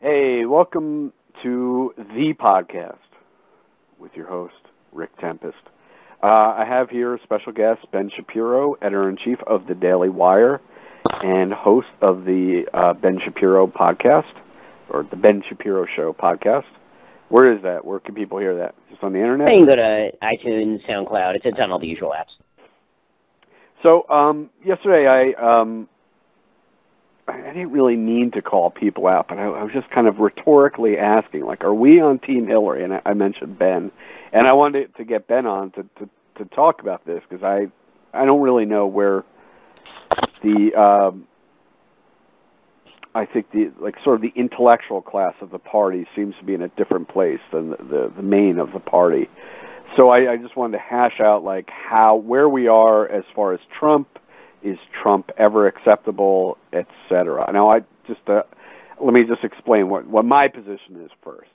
Hey, welcome to the podcast with your host, Rick Tempest. I have here a special guest, Ben Shapiro, editor-in-chief of the Daily Wire and host of the Ben Shapiro podcast, or the Ben Shapiro Show podcast. Where is that? Where can people hear that? Just on the internet? You can go to iTunes, SoundCloud. It's on all the usual apps. So yesterday I didn't really mean to call people out, but I was just kind of rhetorically asking, like, are we on Team Hillary? And I mentioned Ben. And I wanted to get Ben on to talk about this because I don't really know where the I think the intellectual class of the party seems to be in a different place than the main of the party. So I just wanted to hash out like where we are as far as Trump. Is Trump ever acceptable, etc.? Now, let me just explain what my position is first.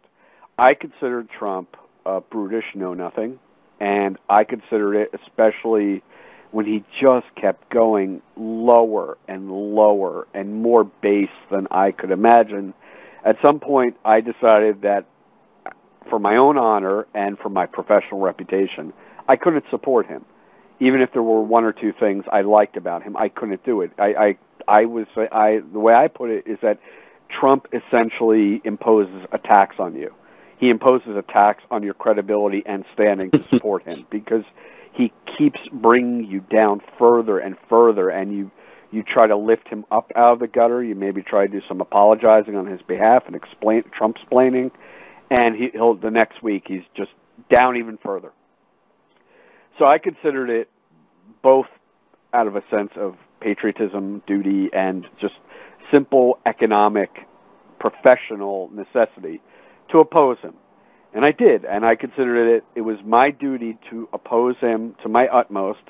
I consider Trump a brutish know-nothing, and I considered it especially when he just kept going lower and lower and more base than I could imagine. At some point, I decided that for my own honor and for my professional reputation, I couldn't support him. Even if there were one or two things I liked about him, I couldn't do it. The way I put it is that Trump essentially imposes a tax on you. He imposes a tax on your credibility and standing to support him because he keeps bringing you down further and further, and you try to lift him up out of the gutter. You maybe try to do some apologizing on his behalf and explain Trump-splaining, and he'll the next week he's just down even further. So I considered it both out of a sense of patriotism, duty, and just simple economic, professional necessity to oppose him. And I did, and I considered it was my duty to oppose him to my utmost,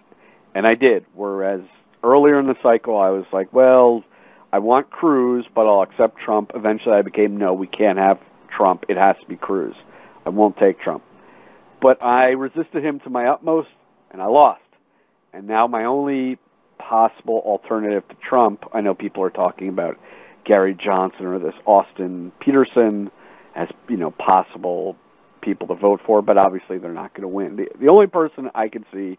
and I did. Whereas earlier in the cycle, I was like, well, I want Cruz, but I'll accept Trump. Eventually I became, no, we can't have Trump. It has to be Cruz. I won't take Trump. But I resisted him to my utmost, and I lost. And now my only possible alternative to Trump, I know people are talking about Gary Johnson or this Austin Peterson as, possible people to vote for, but obviously they're not going to win. The only person I can see,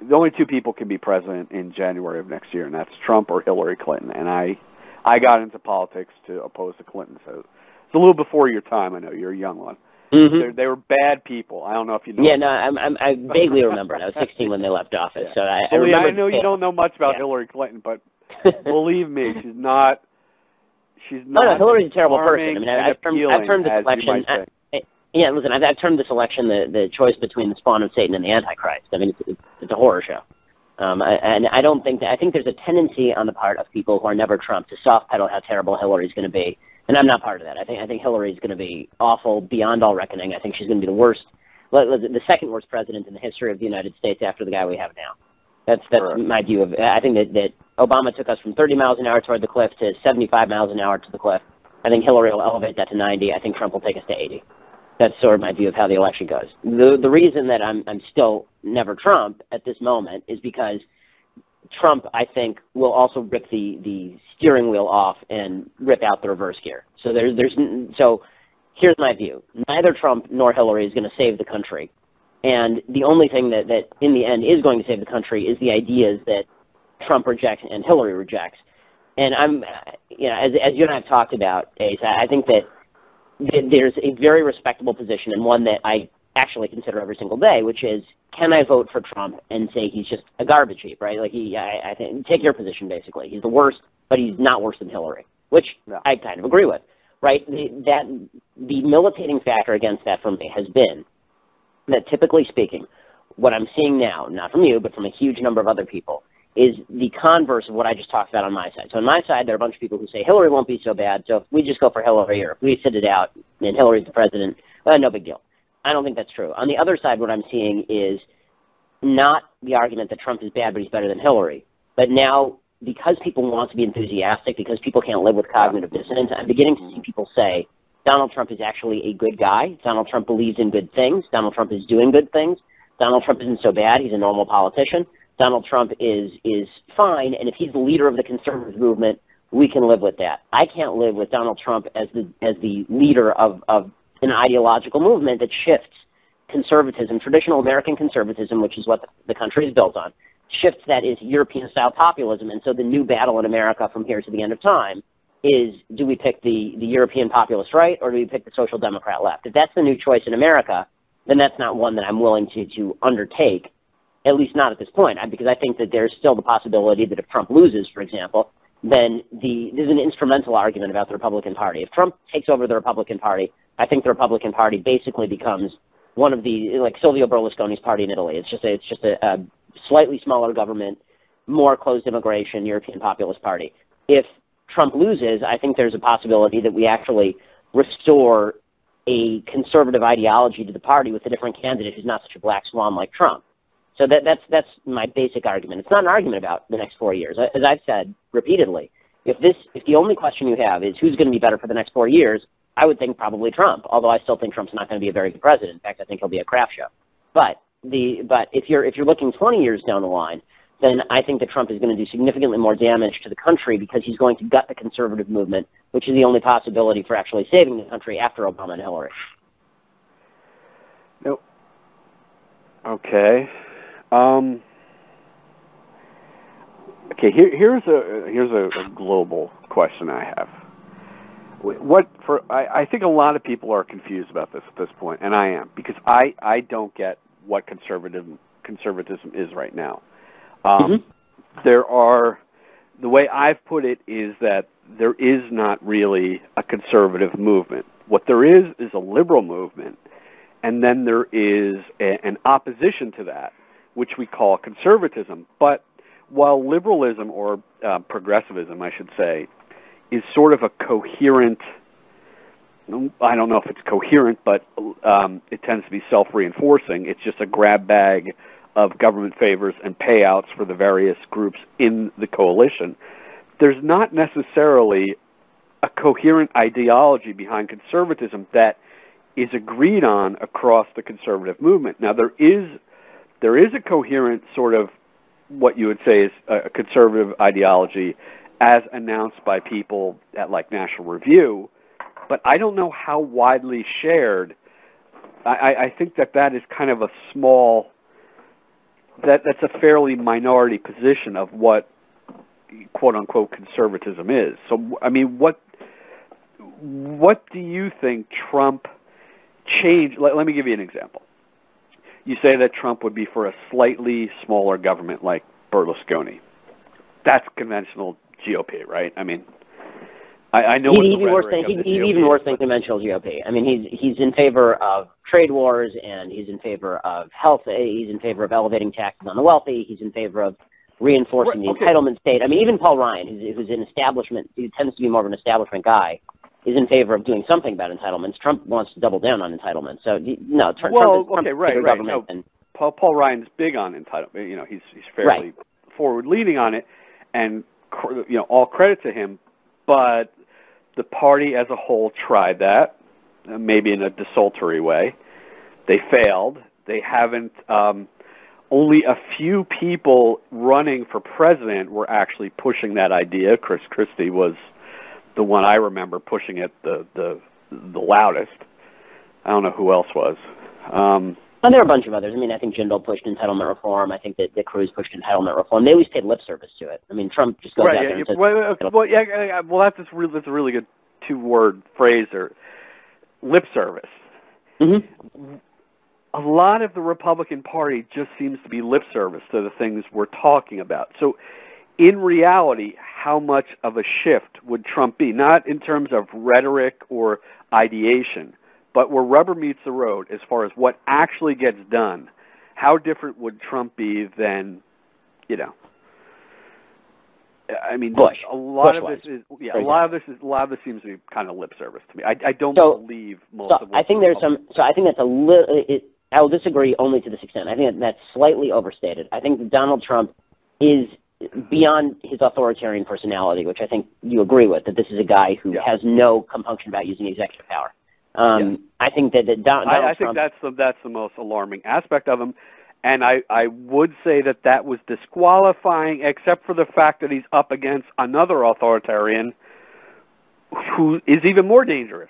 the only two people can be president in January of next year, and that's Trump or Hillary Clinton. And I got into politics to oppose the Clintons. So it's a little before your time. I know you're a young one. Mm-hmm. They were bad people. I don't know if you know. Yeah, no, I vaguely remember it. I was 16 when they left office, so I remember. I know you don't know much about Hillary Clinton, but believe me, she's not. No, Hillary's a terrible person. I mean, I've termed this election. Listen, I've termed this election the choice between the spawn of Satan and the Antichrist. I mean, it's a horror show. And I don't think that. I think there's a tendency on the part of people who are never Trump to soft pedal how terrible Hillary's going to be. And I'm not part of that. I think Hillary is going to be awful beyond all reckoning. I think she's going to be the second worst president in the history of the United States after the guy we have now. That's my view of it. I think that Obama took us from 30 miles an hour toward the cliff to 75 miles an hour to the cliff. I think Hillary will elevate that to 90. I think Trump will take us to 80. That's sort of my view of how the election goes. The reason that I'm still never Trump at this moment is because Trump, I think, will also rip the steering wheel off and rip out the reverse gear. So so here's my view. Neither Trump nor Hillary is going to save the country. And the only thing that in the end is going to save the country is the ideas that Trump rejects and Hillary rejects. And I'm, as you and I have talked about, Ace, I think that there's a very respectable position and one that I actually consider every single day, which is, can I vote for Trump and say he's just a garbage heap, right? Like I think, take your position basically. He's the worst, but he's not worse than Hillary, which I kind of agree with, right? The militating factor against that for me has been that typically speaking, what I'm seeing now, not from you, but from a huge number of other people, is the converse of what I just talked about on my side. So on my side, there are a bunch of people who say Hillary won't be so bad, so if we just go for Hillary or if we sit it out and Hillary's the president, no big deal. I don't think that's true. On the other side, what I'm seeing is not the argument that Trump is bad, but he's better than Hillary. But now, because people want to be enthusiastic, because people can't live with cognitive dissonance, I'm beginning to see people say, Donald Trump is actually a good guy. Donald Trump believes in good things. Donald Trump is doing good things. Donald Trump isn't so bad. He's a normal politician. Donald Trump is fine, and if he's the leader of the conservative movement, we can live with that. I can't live with Donald Trump as the leader of an ideological movement that shifts conservatism, traditional American conservatism, which is what the country is built on, shifts that into European-style populism. And so the new battle in America from here to the end of time is, do we pick the European populist right, or do we pick the social democrat left? If that's the new choice in America, then that's not one that I'm willing to undertake, at least not at this point, because I think that there's still the possibility that if Trump loses, for example, then there's an instrumental argument about the Republican Party. If Trump takes over the Republican Party, I think the Republican Party basically becomes one of the, like Silvio Berlusconi's party in Italy. It's just a slightly smaller government, more closed immigration, European populist party. If Trump loses, I think there's a possibility that we actually restore a conservative ideology to the party with a different candidate who's not such a black swan like Trump. So that's my basic argument. It's not an argument about the next 4 years. As I've said repeatedly, if the only question you have is who's going to be better for the next 4 years, I would think probably Trump, although I still think Trump's not going to be a very good president. In fact, I think he'll be a crap show. But if you're looking 20 years down the line, then I think that Trump is going to do significantly more damage to the country because he's going to gut the conservative movement, which is the only possibility for actually saving the country after Obama and Hillary. No. Okay. Okay. Here's a global question I have. I think a lot of people are confused about this at this point, and I am, because I don't get what conservatism is right now. The way I've put it is that there is not really a conservative movement. What there is a liberal movement, and then there is an opposition to that, which we call conservatism. But while liberalism, or progressivism, I should say, is sort of a coherent, I don't know if it's coherent, but it tends to be self-reinforcing. It's just a grab bag of government favors and payouts for the various groups in the coalition. There's not necessarily a coherent ideology behind conservatism that is agreed on across the conservative movement. Now, there is a coherent sort of what you would say is a conservative ideology as announced by people at like National Review, but I don't know how widely shared. I think that is kind of a small, that's a fairly minority position of what quote-unquote conservatism is. So, I mean, what do you think Trump changed? Let me give you an example. You say that Trump would be for a slightly smaller government like Berlusconi. That's conventional GOP, right? I mean, I know he's even worse than conventional GOP. I mean, he's in favor of trade wars, and he's in favor of health. He's in favor of elevating taxes on the wealthy. He's in favor of reinforcing the entitlement state. I mean, even Paul Ryan, who's an establishment, who tends to be more of an establishment guy, is in favor of doing something about entitlements. Trump wants to double down on entitlements. So no, Trump is bigger government. No, Paul Ryan's big on entitlement. You know, he's fairly forward-leaning on it, and all credit to him. But the party as a whole tried that, maybe in a desultory way. They failed. They haven't. Only a few people running for president were actually pushing that idea. Chris Christie was the one I remember pushing it the loudest. I don't know who else was. And there are a bunch of others. I mean, I think Jindal pushed entitlement reform. I think that Cruz pushed entitlement reform. They always paid lip service to it. I mean, Trump just goes out there and says... Well, that's a really good two-word phrase, or lip service. Mm-hmm. A lot of the Republican Party just seems to be lip service to the things we're talking about. So, in reality, how much of a shift would Trump be? Not in terms of rhetoric or ideation, but where rubber meets the road as far as what actually gets done. How different would Trump be than, I mean, Bush. A lot of this seems to be kind of lip service to me. I don't believe most of what... I think there's some... So I think that's a little... I will disagree only to this extent. I think that's slightly overstated. I think that Donald Trump is beyond his authoritarian personality, which I think you agree with, that this is a guy who has no compunction about using executive power. I think that Donald Trump... I think that's the most alarming aspect of him. And I would say that was disqualifying, except for the fact that he's up against another authoritarian who is even more dangerous.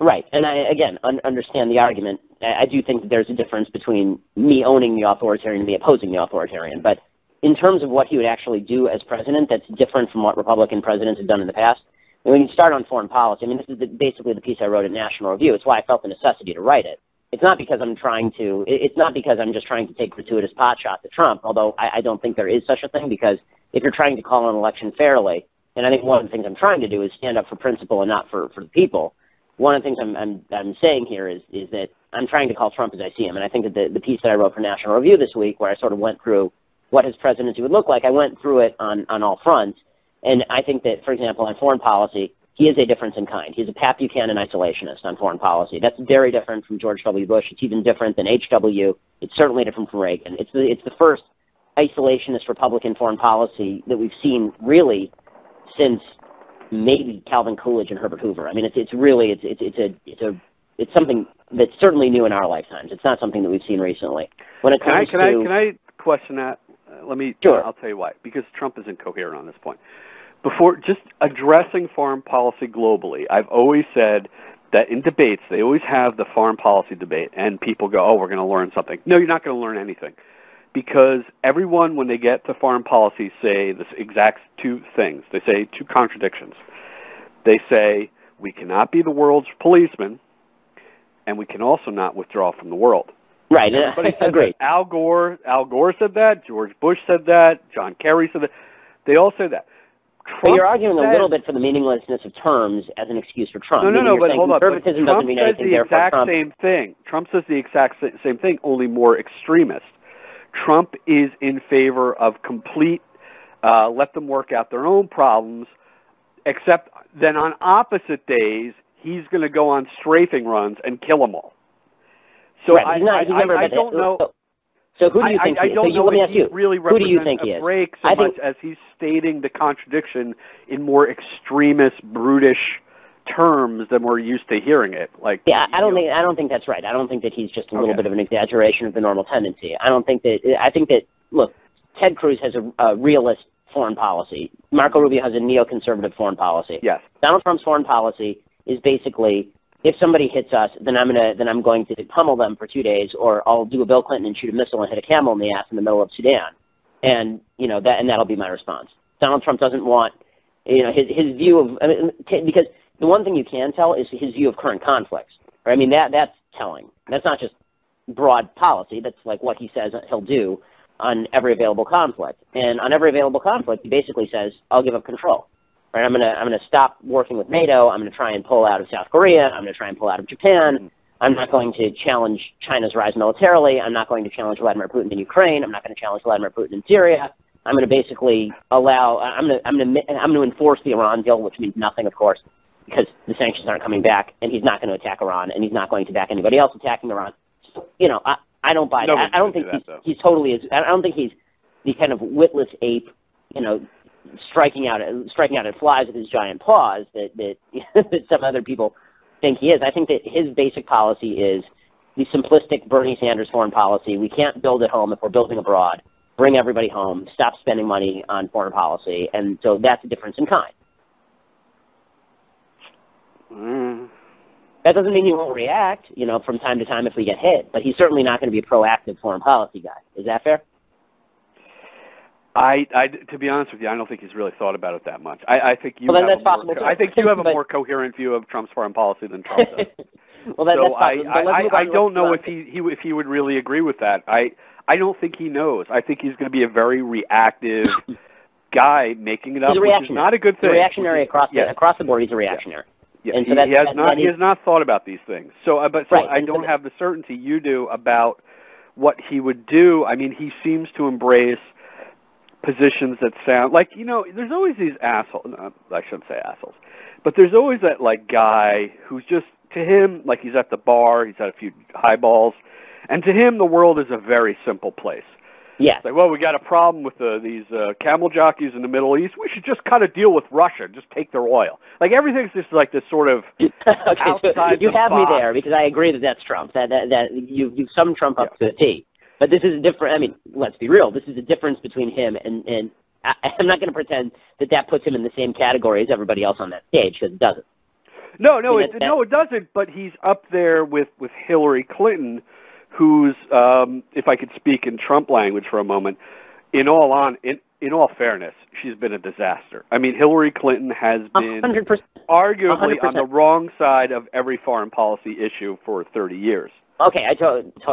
Right. And I, again, understand the argument. I do think that there's a difference between me owning the authoritarian and me opposing the authoritarian. But in terms of what he would actually do as president, that's different from what Republican presidents have done in the past. And when you start on foreign policy, I mean, this is basically the piece I wrote at National Review. It's why I felt the necessity to write it. It's not because I'm just trying to take gratuitous pot shots at Trump, although I don't think there is such a thing, because if you're trying to call an election fairly, and I think one of the things I'm trying to do is stand up for principle and not for the people. One of the things I'm saying here is that I'm trying to call Trump as I see him, and I think that the piece that I wrote for National Review this week, where I sort of went through what his presidency would look like, I went through it on all fronts, and I think that, for example, on foreign policy, he is a difference in kind. He's a Pat Buchanan isolationist on foreign policy. That's very different from George W. Bush. It's even different than H.W. It's certainly different from Reagan. It's the first isolationist Republican foreign policy that we've seen really since maybe Calvin Coolidge and Herbert Hoover. I mean, it's something that's certainly new in our lifetimes. It's not something that we've seen recently. When it comes can I question that? Sure. I'll tell you why. Because Trump is incoherent on this point. Before just addressing foreign policy globally, I've always said that in debates, they always have the foreign policy debate, and people go, oh, we're going to learn something. No, you're not going to learn anything. Because everyone, when they get to foreign policy, say the exact two things. They say two contradictions. They say, we cannot be the world's policeman, and we can also not withdraw from the world. Right, Everybody said agreed. That. Al Gore said that. George Bush said that. John Kerry said that. They all say that. But you're arguing a little bit for the meaninglessness of terms as an excuse for Trump. No, but hold on. Conservatism doesn't mean anything, therefore Trump. Trump says the exact same thing, only more extremist. Trump is in favor of complete, let them work out their own problems, except then on opposite days, he's going to go on strafing runs and kill them all. So right. I don't know. So who do you think he is? I don't know if he really represents a break so much as he's stating the contradiction in more extremist, brutish terms than we're used to hearing it. I don't think that's right. I don't think that he's just a little bit of an exaggeration of the normal tendency. I think that look, Ted Cruz has a realist foreign policy. Marco Rubio has a neoconservative foreign policy. Yes. Donald Trump's foreign policy is basically, if somebody hits us, then I'm going to pummel them for 2 days, or I'll do a Bill Clinton and shoot a missile and hit a camel in the ass in the middle of Sudan, and that'll be my response. Donald Trump doesn't want, his view of, because the one thing you can tell is his view of current conflicts. Right? I mean, that's telling. That's not just broad policy. That's like what he says he'll do on every available conflict. And on every available conflict, he basically says, I'll give up control. Right? I'm gonna stop working with NATO. I'm going to try and pull out of South Korea. I'm going to try and pull out of Japan. I'm not going to challenge China's rise militarily. I'm not going to challenge Vladimir Putin in Ukraine. I'm not going to challenge Vladimir Putin in Syria. I'm going to basically I'm going to enforce the Iran deal, which means nothing, of course, because the sanctions aren't coming back, and he's not going to attack Iran, and he's not going to back anybody else attacking Iran. So, I don't buy that. I don't think he's totally. I don't think he's the kind of witless ape, striking out at flies with his giant paws that some other people think he is. I think that his basic policy is the simplistic Bernie Sanders foreign policy. We can't build at home if we're building abroad. Bring everybody home. Stop spending money on foreign policy. And so that's a difference in kind. That doesn't mean he won't react, from time to time if we get hit. But he's certainly not going to be a proactive foreign policy guy. Is that fair? To be honest with you, I don't think he's really thought about it that much. I think you. Well, that's possible too. I think you have a more coherent view of Trump's foreign policy than Trump does. Well, that's possible. I don't know if he would really agree with that. I don't think he knows. I think he's going to be a very reactive guy making it up, which is not a good thing. He's a reactionary across the board. He's a reactionary. Yeah. And so he has not thought about these things. I don't have the certainty you do about what he would do. I mean, he seems to embrace positions that sound like, there's always these assholes. I shouldn't say assholes, but there's always that guy who's just, to him, like he's at the bar, he's had a few highballs, and to him the world is a very simple place. Yeah. It's like, well, we got a problem with these camel jockeys in the Middle East. We should just cut a deal with Russia, just take their oil. Like everything's just like this sort of outside. So you have me there because I agree that that's Trump. That you've summed Trump up to a T. But this is different. I mean, let's be real. This is a difference between him and I'm not going to pretend that puts him in the same category as everybody else on that stage, because it doesn't. No, it doesn't. But he's up there with Hillary Clinton, who's, if I could speak in Trump language for a moment, in all fairness, she's been a disaster. I mean, Hillary Clinton has been 100%. arguably 100%. on the wrong side of every foreign policy issue for 30 years. Okay,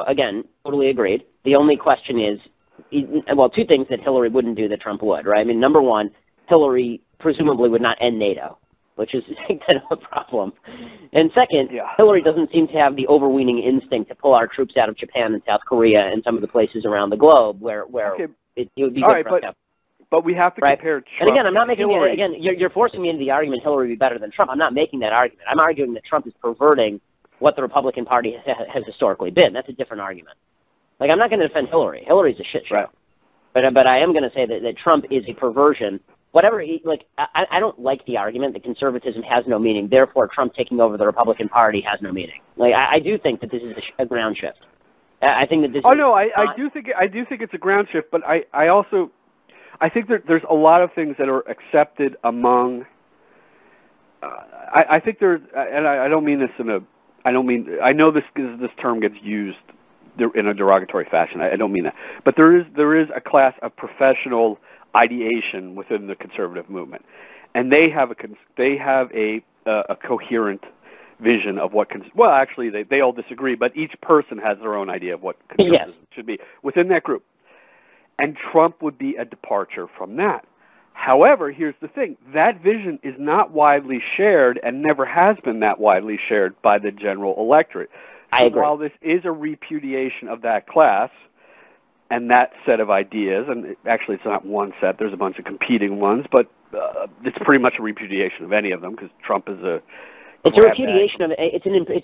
again, totally agreed. The only question is, well, two things that Hillary wouldn't do that Trump would, right? I mean, number one, Hillary presumably would not end NATO, which is kind of a problem. And second, Hillary doesn't seem to have the overweening instinct to pull our troops out of Japan and South Korea and some of the places around the globe where it would be good for us. But we have to compare Trump. And again, I'm not making Hillary. Again, you're forcing me into the argument Hillary would be better than Trump. I'm not making that argument. I'm arguing that Trump is perverting what the Republican Party has historically been. That's a different argument. Like, I'm not going to defend Hillary. Hillary's a shit show. Right. But I am going to say that Trump is a perversion. Whatever, I don't like the argument that conservatism has no meaning, therefore Trump taking over the Republican Party has no meaning. Like, I do think that this is a ground shift. I think that this I do think it's a ground shift, but I also think that there's a lot of things that are accepted among I think there's, and I don't mean this I know this term gets used in a derogatory fashion. I don't mean that, but there is a class of professional ideation within the conservative movement, and they have a coherent vision of what. Well, actually, they all disagree, but each person has their own idea of what conservatism should be within that group. And Trump would be a departure from that. However, here's the thing. That vision is not widely shared and never has been that widely shared by the general electorate. I agree. While this is a repudiation of that class and that set of ideas, and actually it's not one set, there's a bunch of competing ones, but it's pretty much a repudiation of any of them because Trump is it's a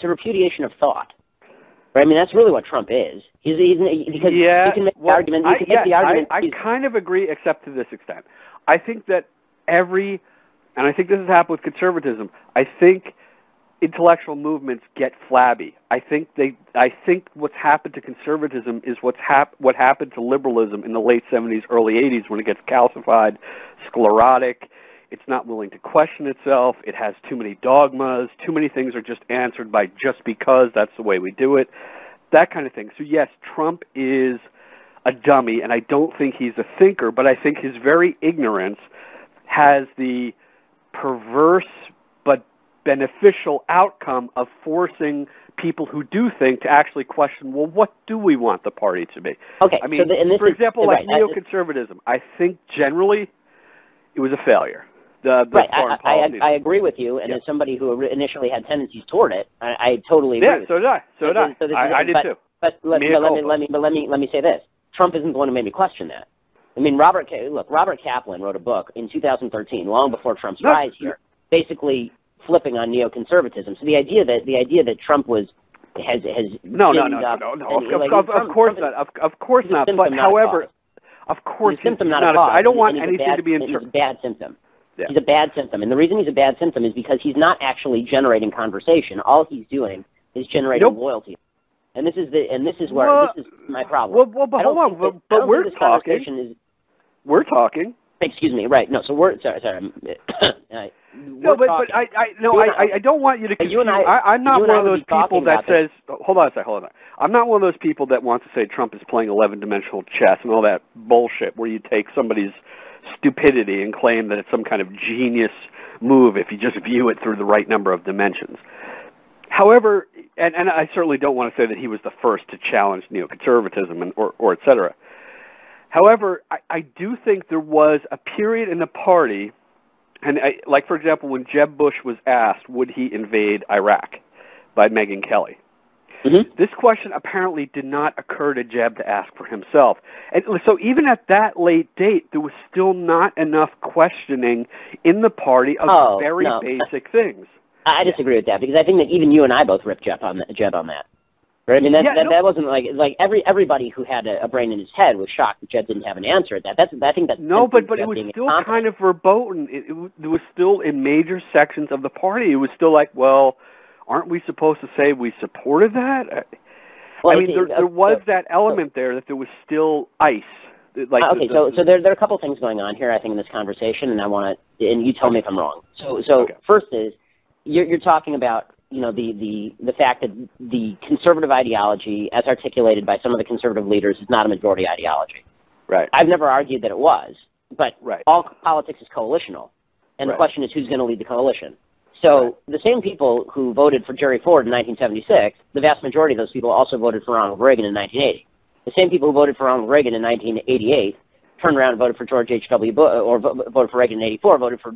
repudiation of thought. Right? I mean, that's really what Trump is. He can make the argument. I kind of agree, except to this extent. I think that and I think this has happened with conservatism, I think intellectual movements get flabby. I think what's happened to conservatism is what happened to liberalism in the late 70s, early 80s when it gets calcified, sclerotic. It's not willing to question itself. It has too many dogmas. Too many things are just answered by just because that's the way we do it, that kind of thing. So yes, Trump is a dummy, and I don't think he's a thinker, but I think his very ignorance has the perverse but beneficial outcome of forcing people who do think to actually question, well, what do we want the party to be? Okay, I mean, for example, neoconservatism, I think generally it was a failure. I agree with you, and as somebody who initially had tendencies toward it, I totally agree. Yeah, so did I. I did too. But let me say this: Trump isn't the one who made me question that. I mean, Robert Kaplan wrote a book in 2013, long before Trump's rise here, basically flipping on neoconservatism. So the idea that Trump has no. Of course not. Of course not. But however, of course, he's a symptom, not a cause. I don't want anything to be He's a bad symptom. Yeah. He's a bad symptom, and the reason he's a bad symptom is because he's not actually generating conversation. All he's doing is generating loyalty, and this is my problem. Well, but hold on, but we're talking. We're talking. Excuse me, right? No, so we're sorry. I don't want you to. I'm not one of those people that says. Hold on a second. I'm not one of those people that wants to say Trump is playing 11-dimensional chess and all that bullshit, where you take somebody's stupidity and claim that it's some kind of genius move if you just view it through the right number of dimensions. However, and I certainly don't want to say that he was the first to challenge neoconservatism or et cetera. However, I do think there was a period in the party, and like, for example, when Jeb Bush was asked, would he invade Iraq by Megyn Kelly? Mm-hmm. This question apparently did not occur to Jeb to ask for himself. And so even at that late date, there was still not enough questioning in the party of basic things. I disagree with that, because I think that even you and I both ripped Jeb on that. Right? I mean, that wasn't like everybody who had a brain in his head was shocked that Jeb didn't have an answer at that. I think that's no, but it was still kind of verboten. It was still in major sections of the party. It was still like, well, aren't we supposed to say we supported that? Well, I mean, there was that element there that there was still ice. Like so there are a couple things going on here, I think, in this conversation, and I want to, and you tell me if I'm wrong. So first is, you're talking about, the fact that the conservative ideology, as articulated by some of the conservative leaders, is not a majority ideology. Right. I've never argued that it was, but all politics is coalitional, and the question is who's going to lead the coalition. So the same people who voted for Jerry Ford in 1976, the vast majority of those people also voted for Ronald Reagan in 1980. The same people who voted for Ronald Reagan in 1988 turned around and voted for George H.W. Bush, or voted for Reagan in 84, voted for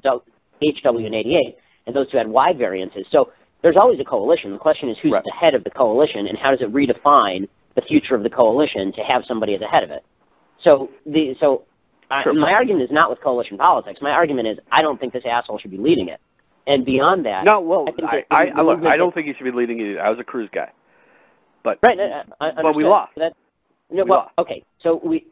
H.W. in 88, and those two had wide variances. So there's always a coalition. The question is who's at the head of the coalition, and how does it redefine the future of the coalition to have somebody at the head of it? My argument is not with coalition politics. My argument is I don't think this asshole should be leading it. And beyond that, I don't think he should be leading it. I was a Cruz guy, but we lost. Okay. So we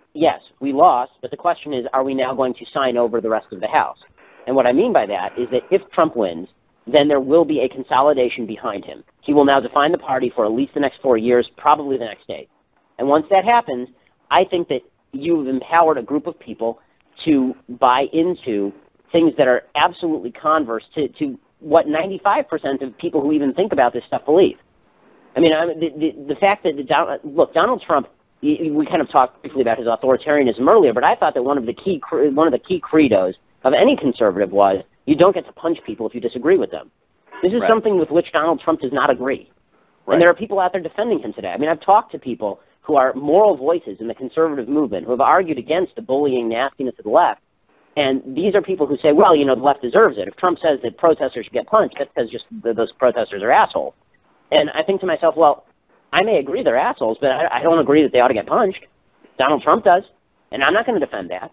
lost, but the question is, are we now going to sign over the rest of the House? And what I mean by that is that if Trump wins, then there will be a consolidation behind him. He will now define the party for at least the next 4 years, probably the next 8. And once that happens, I think that you've empowered a group of people to buy into things that are absolutely converse to what 95% of people who even think about this stuff believe. I mean, the fact that Donald Trump, we kind of talked briefly about his authoritarianism earlier, but I thought that one of the key credos of any conservative was you don't get to punch people if you disagree with them. This is something with which Donald Trump does not agree. And there are people out there defending him today. I mean, I've talked to people who are moral voices in the conservative movement who have argued against the bullying nastiness of the left. And these are people who say, well, the left deserves it. If Trump says that protesters should get punched, that's because just those protesters are assholes. And I think to myself, well, I may agree they're assholes, but I don't agree that they ought to get punched. Donald Trump does, and I'm not going to defend that.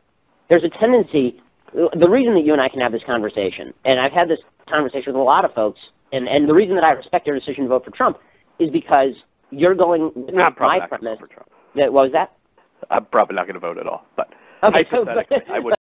There's a tendency, the reason that you and I can have this conversation, and I've had this conversation with a lot of folks, and the reason that I respect your decision to vote for Trump is because you're going with my premise. What was that? I'm probably not going to vote at all, but okay, I would.